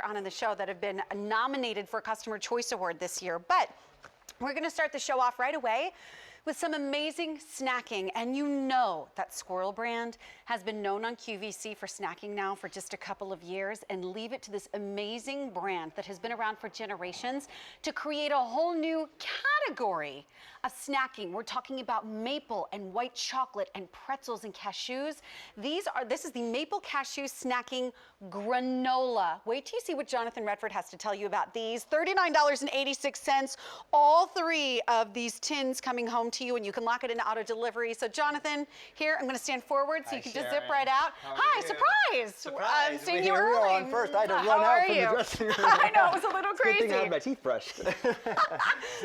on in the show that have been nominated for a Customer Choice Award this year. But we're going to start the show off right away with some amazing snacking. And you know that Squirrel brand has been known on QVC for snacking now for just a couple of years, and leave it to this amazing brand that has been around for generations to create a whole new category of snacking. We're talking about maple and white chocolate and pretzels and cashews. This is the maple cashew snacking granola. Wait till you see what Jonathan Redford has to tell you about these. $39.86, all three of these tins coming home to you, and you can lock it into auto delivery. So Jonathan, here, I'm gonna stand forward so you can just zip right out. Hi, surprise! I'm seeing you early. On first. I had to run out from the dressing room. I know, it was a little crazy. Good thing I had my teeth brushed.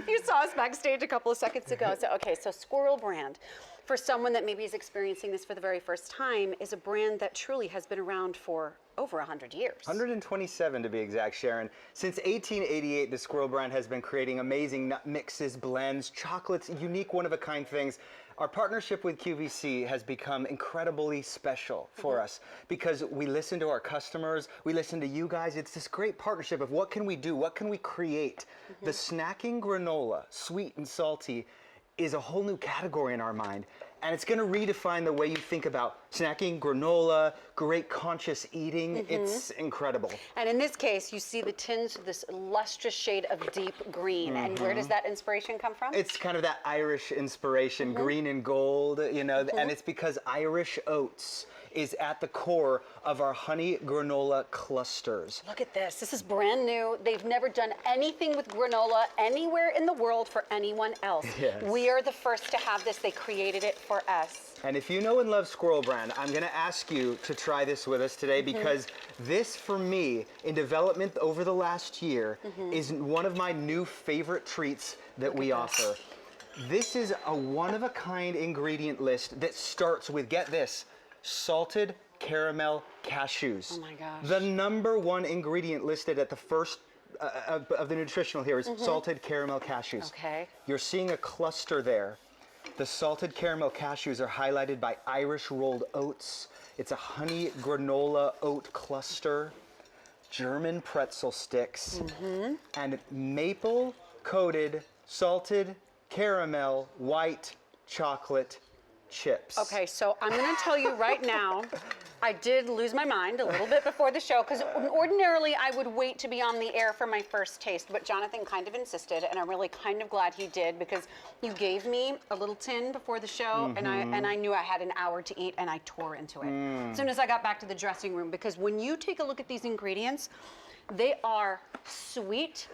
You saw us backstage a couple of seconds ago. So, okay, so Squirrel brand, for someone that maybe is experiencing this for the very first time, is a brand that truly has been around for over 100 years. 127 to be exact, Sharon. Since 1888, the Squirrel brand has been creating amazing nut mixes, blends, chocolates, unique one-of-a-kind things. Our partnership with QVC has become incredibly special for us because we listen to our customers, we listen to you guys. It's this great partnership of what can we do, what can we create. The snacking granola, sweet and salty, is a whole new category in our mind. And it's gonna redefine the way you think about snacking, granola, great conscious eating. It's incredible. And in this case, you see the tins of this lustrous shade of deep green. And where does that inspiration come from? It's kind of that Irish inspiration, green and gold, you know, and it's because Irish oats is at the core of our honey granola clusters. Look at this. This is brand new. They've never done anything with granola anywhere in the world for anyone else. Yes. We are the first to have this. They created it for us. And if you know and love Squirrel brand, I'm gonna ask you to try this with us today because this, for me, in development over the last year, is one of my new favorite treats that we offer. This is a one-of-a-kind ingredient list that starts with, get this, salted caramel cashews. Oh my gosh. The #1 ingredient listed at the first of the nutritional here is salted caramel cashews. Okay. You're seeing a cluster there. The salted caramel cashews are highlighted by Irish rolled oats. It's a honey granola oat cluster, German pretzel sticks, and maple coated salted caramel white chocolate chips. Okay, so I'm gonna tell you right now, I did lose my mind a little bit before the show because ordinarily I would wait to be on the air for my first taste, but Jonathan kind of insisted, and I'm really kind of glad he did because you gave me a little tin before the show, and I knew I had an hour to eat, and I tore into it as soon as I got back to the dressing room, because when you take a look at these ingredients, they are sweet.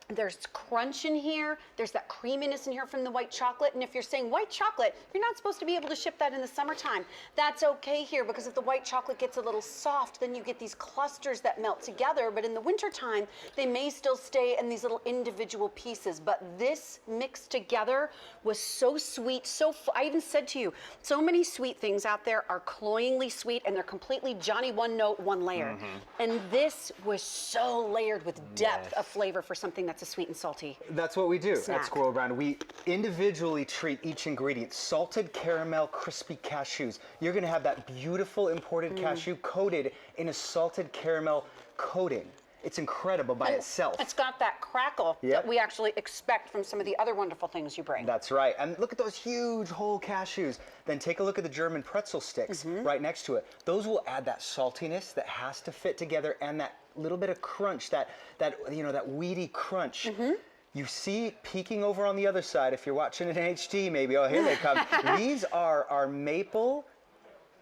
There's crunch in here. There's that creaminess in here from the white chocolate. And if you're saying white chocolate, you're not supposed to be able to ship that in the summertime. That's okay here because if the white chocolate gets a little soft, then you get these clusters that melt together. But in the wintertime, they may still stay in these little individual pieces. But this mixed together was so sweet. I even said to you, so many sweet things out there are cloyingly sweet and they're completely Johnny one note, one layer. And this was so layered with depth of flavor for something that's a sweet and salty. That's what we do snack. at Squirrel brand. We individually treat each ingredient. Salted caramel crispy cashews. You're gonna have that beautiful imported cashew coated in a salted caramel coating. It's incredible by itself. It's got that crackle that we actually expect from some of the other wonderful things you bring. That's right. And look at those huge whole cashews. Then take a look at the German pretzel sticks right next to it. Those will add that saltiness that has to fit together and that little bit of crunch, that you know, that weedy crunch. You see peeking over on the other side, if you're watching it in HD maybe, oh, here they come. These are our maple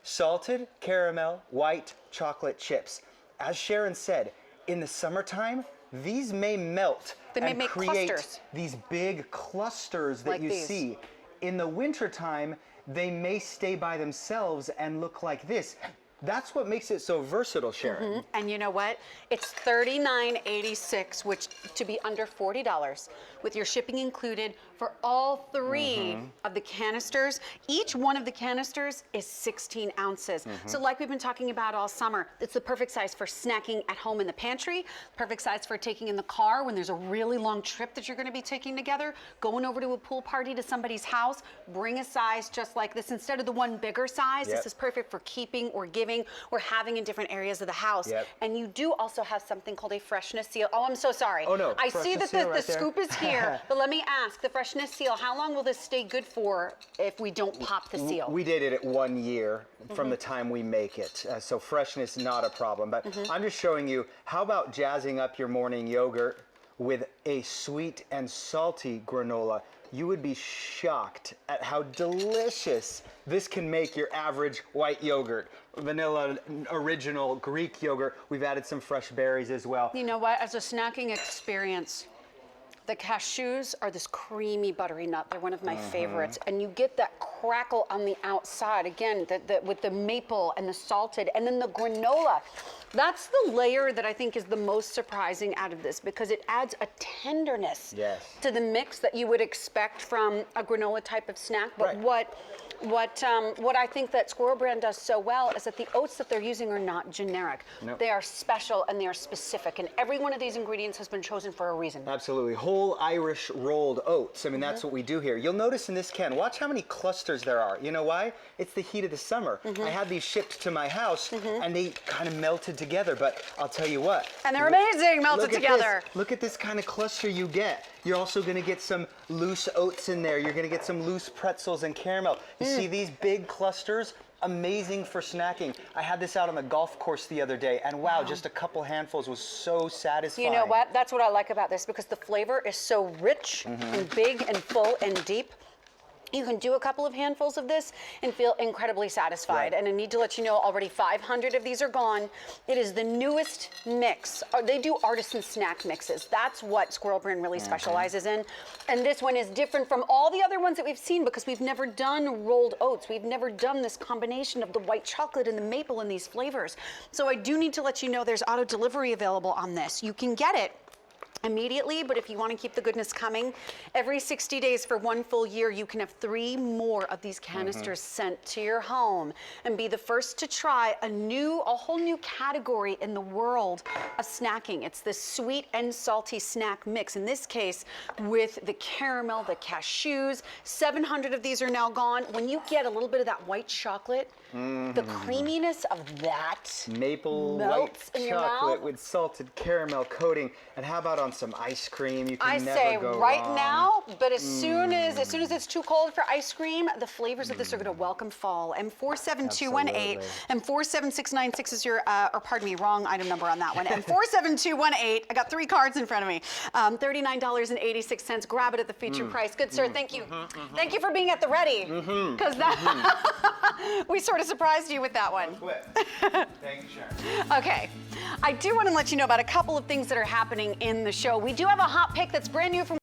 salted caramel white chocolate chips. As Sharon said, in the summertime, these may melt and make create clusters. These big clusters that Like you these. see. In the wintertime, they may stay by themselves and look like this. That's what makes it so versatile, Sharon. And you know what? It's $39.86, which to be under $40 with your shipping included for all three of the canisters. Each one of the canisters is 16 ounces. So like we've been talking about all summer, it's the perfect size for snacking at home in the pantry, perfect size for taking in the car when there's a really long trip that you're gonna be taking together, going over to a pool party to somebody's house, bring a size just like this. Instead of the one bigger size, this is perfect for keeping or giving giving or having in different areas of the house. Yep. And you do also have something called a freshness seal. Oh, I'm so sorry. Oh, no. I see Freshness that seal the right there. scoop is here, but let me ask, the freshness seal, how long will this stay good for if we don't pop the seal? We date it at 1 year from the time we make it. So freshness, not a problem. But I'm just showing you, how about jazzing up your morning yogurt with a sweet and salty granola? You would be shocked at how delicious this can make your average white yogurt. Vanilla, original Greek yogurt. We've added some fresh berries as well. You know what, as a snacking experience, the cashews are this creamy, buttery nut. They're one of my favorites. And you get that crackle on the outside, again, with the maple and the salted, and then the granola. That's the layer that I think is the most surprising out of this, because it adds a tenderness to the mix that you would expect from a granola type of snack. But what I think that Squirrel Brand does so well is that the oats that they're using are not generic. Nope. They are special and they are specific, and every one of these ingredients has been chosen for a reason. Absolutely. Whole Irish rolled oats. I mean, that's what we do here. You'll notice in this can, watch how many clusters there are. You know why? It's the heat of the summer. I had these shipped to my house and they kind of melted together, but I'll tell you what. And they're amazing melted together. Look at this kind of cluster you get. You're also going to get some loose oats in there. You're going to get some loose pretzels and caramel. You see these big clusters? Amazing for snacking. I had this out on the golf course the other day, and wow, just a couple handfuls was so satisfying. You know what? That's what I like about this, because the flavor is so rich and big and full and deep. You can do a couple of handfuls of this and feel incredibly satisfied. And I need to let you know, already 500 of these are gone. It is the newest mix. They do artisan snack mixes. That's what Squirrel Brand really specializes in. And this one is different from all the other ones that we've seen, because we've never done rolled oats. We've never done this combination of the white chocolate and the maple and these flavors. So I do need to let you know there's auto delivery available on this. You can get it immediately, but if you want to keep the goodness coming, every 60 days for 1 full year, you can have 3 more of these canisters sent to your home and be the first to try a whole new category in the world of snacking. It's the sweet and salty snack mix. In this case, with the caramel, the cashews. 700 of these are now gone. When you get a little bit of that white chocolate, the creaminess of that maple melts white in your chocolate mouth with salted caramel coating. And how about on some ice cream? You can I never say go right wrong. now, but as soon as it's too cold for ice cream, the flavors of this are going to welcome fall. And 47218 and 47696 is your, or pardon me, wrong item number on that one. And 47218, I got 3 cards in front of me. $39.86. Grab it at the feature price. Good sir, thank you. Thank you for being at the ready, because that we sort of surprised you with that one. Thank you, Sharon. Okay, I do want to let you know about a couple of things that are happening in the show. We do have a hot pick that's brand new from